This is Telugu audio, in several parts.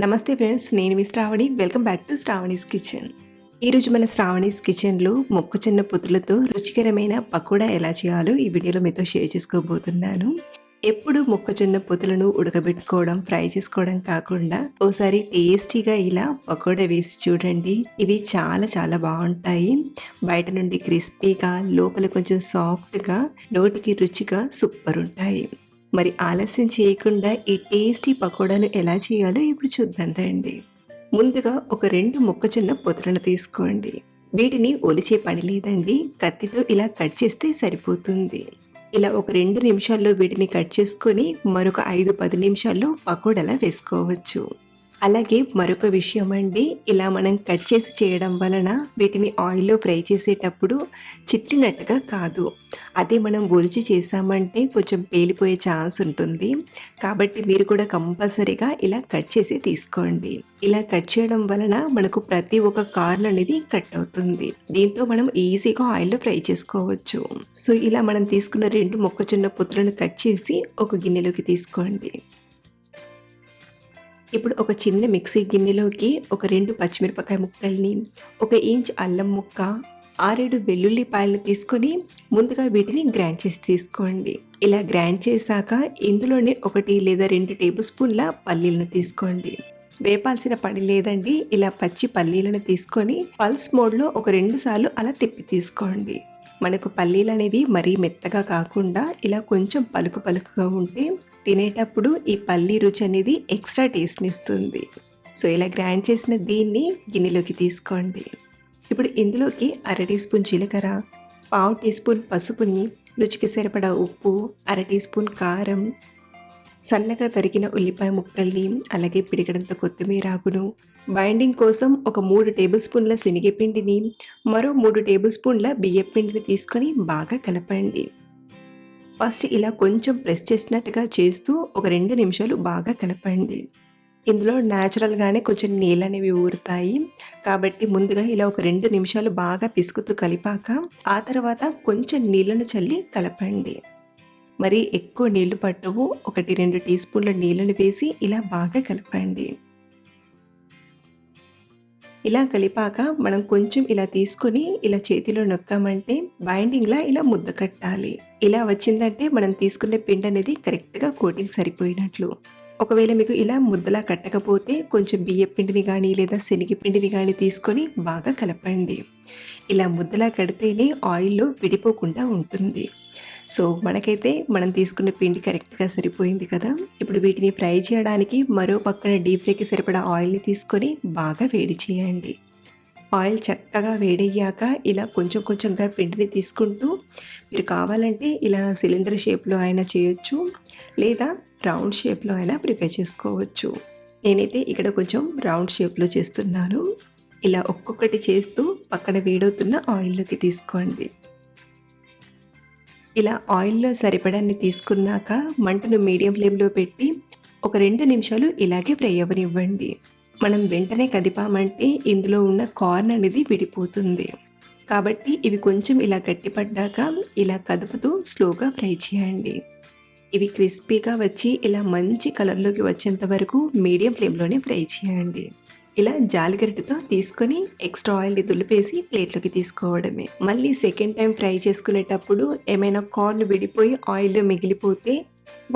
నమస్తే ఫ్రెండ్స్, నేను మీ Sravani. Welcome back to Sravani's kitchen. ఈరోజు మన శ్రావణీస్ కిచెన్లో మొక్కజొన్న పొత్తులతో రుచికరమైన పకోడా ఎలా చేయాలో ఈ వీడియోలో మీతో షేర్ చేసుకోబోతున్నాను. ఎప్పుడు మొక్కజొన్న పొత్తులను ఉడకబెట్టుకోవడం, ఫ్రై చేసుకోవడం కాకుండా ఓసారి టేస్టీగా ఇలా పకోడా వేసి చూడండి. ఇవి చాలా చాలా బాగుంటాయి. బయట నుండి క్రిస్పీగా, లోపల కొంచెం సాఫ్ట్గా, నోటికి రుచిగా సూపర్ ఉంటాయి. మరి ఆలస్యం చేయకుండా ఈ టేస్టీ పకోడాను ఎలా చేయాలో ఇప్పుడు చూద్దాం రండి. ముందుగా ఒక 2 మొక్కజొన్న పొత్తులను తీసుకోండి. వీటిని ఒలిచే పని లేదండి, కత్తితో ఇలా కట్ చేస్తే సరిపోతుంది. ఇలా ఒక 2 నిమిషాల్లో వీటిని కట్ చేసుకొని మరొక 5-10 నిమిషాల్లో పకోడాలా వేసుకోవచ్చు. అలాగే మరొక విషయం అండి, ఇలా మనం కట్ చేసి చేయడం వలన వీటిని ఆయిల్లో ఫ్రై చేసేటప్పుడు చిట్లినట్టుగా కాదు, అదే మనం ఒలిచి చేసామంటే కొంచెం పేలిపోయే ఛాన్స్ ఉంటుంది. కాబట్టి మీరు కూడా కంపల్సరీగా ఇలా కట్ చేసి తీసుకోండి. ఇలా కట్ చేయడం వలన మనకు ప్రతి ఒక్క కార్న్ అనేది కట్ అవుతుంది. దీంతో మనం ఈజీగా ఆయిల్లో ఫ్రై చేసుకోవచ్చు. సో ఇలా మనం తీసుకున్న 2 మొక్కజొన్న పొత్తులను కట్ చేసి ఒక గిన్నెలోకి తీసుకోండి. ఇప్పుడు ఒక చిన్న మిక్సీ గిన్నెలోకి ఒక 2 పచ్చిమిరపకాయ ముక్కల్ని, 1 ఇంచ్ అల్లం ముక్క, 6-7 వెల్లుల్లిపాయలు తీసుకొని ముందుగా వీటిని గ్రైండ్ చేసి తీసుకోండి. ఇలా గ్రైండ్ చేశాక ఇందులోనే 1 లేదా 2 టేబుల్ స్పూన్ల పల్లీలను తీసుకోండి. వేపాల్సిన పని లేదండి, ఇలా పచ్చి పల్లీలను తీసుకొని పల్స్ మోడ్లో ఒక 2 సార్లు అలా తిప్పి తీసుకోండి. మనకు పల్లీలు అనేవి మరీ మెత్తగా కాకుండా ఇలా కొంచెం పలుకు పలుకుగా ఉంటే తినేటప్పుడు ఈ పల్లీ రుచి అనేది ఎక్స్ట్రా టేస్ట్ని ఇస్తుంది. సో ఇలా గ్రైండ్ చేసిన దీన్ని గిన్నెలోకి తీసుకోండి. ఇప్పుడు ఇందులోకి 1/2 టీ స్పూన్ జీలకర్ర, 1/2 టీ స్పూన్ పసుపుని, రుచికి సరిపడా ఉప్పు, 1/2 టీ స్పూన్ కారం, సన్నగా తరిగిన ఉల్లిపాయ ముక్కల్ని, అలాగే పిడికడంత కొత్తిమీర ఆకును, బైండింగ్ కోసం ఒక 3 టేబుల్ స్పూన్ల శనగపిండిని, మరో 3 టేబుల్ స్పూన్ల బియ్యం పిండిని తీసుకొని బాగా కలపండి. ఫస్ట్ ఇలా కొంచెం ప్రెస్ చేసినట్టుగా చేస్తూ ఒక 2 నిమిషాలు బాగా కలపండి. ఇందులో న్యాచురల్గానే కొంచెం నీళ్ళు అనేవి ఊరుతాయి. కాబట్టి ముందుగా ఇలా ఒక 2 నిమిషాలు బాగా పిసుకుతూ కలిపాక ఆ తర్వాత కొంచెం నీళ్ళను చల్లి కలపండి. మరి ఎక్కువ నీళ్లు పట్టవు, 1-2 టీ స్పూన్ల నీళ్ళని వేసి ఇలా బాగా కలపండి. ఇలా కలిపాక మనం కొంచెం ఇలా తీసుకొని ఇలా చేతిలో నొక్కామంటే బైండింగ్లా ఇలా ముద్ద కట్టాలి. ఇలా వచ్చిందంటే మనం తీసుకునే పిండి అనేది కరెక్ట్గా కోటింగ్ సరిపోయినట్లు. ఒకవేళ మీకు ఇలా ముద్దలా కట్టకపోతే కొంచెం బియ్యం పిండిని కానీ లేదా శనగపిండిని కానీ తీసుకొని బాగా కలపండి. ఇలా ముద్దలా కడితేనే ఆయిల్లో విడిపోకుండా ఉంటుంది. సో మనకైతే మనం తీసుకున్న పిండి కరెక్ట్గా సరిపోయింది కదా. ఇప్పుడు వీటిని ఫ్రై చేయడానికి మరో పక్కన డీప్ ఫ్రైకి సరిపడా ఆయిల్ని తీసుకొని బాగా వేడి చేయండి. ఆయిల్ చక్కగా వేడయ్యాక ఇలా కొంచెం కొంచెంగా పిండిని తీసుకుంటూ మీరు కావాలంటే ఇలా సిలిండర్ షేప్లో అయినా చేయొచ్చు, లేదా రౌండ్ షేప్లో అయినా ప్రిపేర్ చేసుకోవచ్చు. నేనైతే ఇక్కడ కొంచెం రౌండ్ షేప్లో చేస్తున్నాను. ఇలా ఒక్కొక్కటి చేస్తూ పక్కన వేడవుతున్న ఆయిల్లోకి తీసుకోండి. ఇలా ఆయిల్లో సరిపడాన్ని తీసుకున్నాక మంటను మీడియం ఫ్లేమ్లో పెట్టి ఒక 2 నిమిషాలు ఇలాగే ఫ్రై అవ్వనివ్వండి. మనం వెంటనే కదిపామంటే ఇందులో ఉన్న కార్న్ అనేది విడిపోతుంది. కాబట్టి ఇవి కొంచెం ఇలా గట్టిపడ్డాక ఇలా కదుపుతూ స్లోగా ఫ్రై చేయండి. ఇవి క్రిస్పీగా వచ్చి ఇలా మంచి కలర్లోకి వచ్చేంత వరకు మీడియం ఫ్లేమ్లోనే ఫ్రై చేయండి. ఇలా జాలిగరిటతో తీసుకొని ఎక్స్ట్రా ఆయిల్ని దులిపేసి ప్లేట్లోకి తీసుకోవడమే. మళ్ళీ సెకండ్ టైం ఫ్రై చేసుకునేటప్పుడు ఏమైనా కార్న్ విడిపోయి ఆయిల్లో మిగిలిపోతే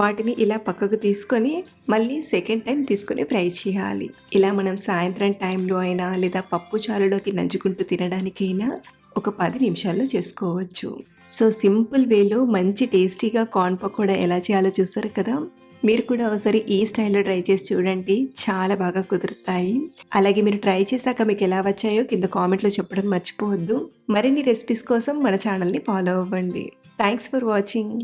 వాటిని ఇలా పక్కకు తీసుకొని మళ్ళీ సెకండ్ టైం తీసుకొని ఫ్రై చేయాలి. ఇలా మనం సాయంత్రం టైంలో అయినా లేదా పప్పు చారులోకి నంచుకుంటూ తినడానికైనా ఒక 10 నిమిషాల్లో చేసుకోవచ్చు. సో సింపుల్ వేలో మంచి టేస్టీగా కార్న్ పకోడా ఎలా చేయాలో చూస్తారు కదా. మీరు కూడా ఒకసారి ఈ స్టైల్లో ట్రై చేసి చూడండి, చాలా బాగా కుదురుతాయి. అలాగే మీరు ట్రై చేశాక మీకు ఎలా వచ్చాయో కింద కామెంట్లో చెప్పడం మర్చిపోవద్దు. మరిన్ని రెసిపీస్ కోసం మన ఛానల్ని ఫాలో అవ్వండి. Thanks for watching.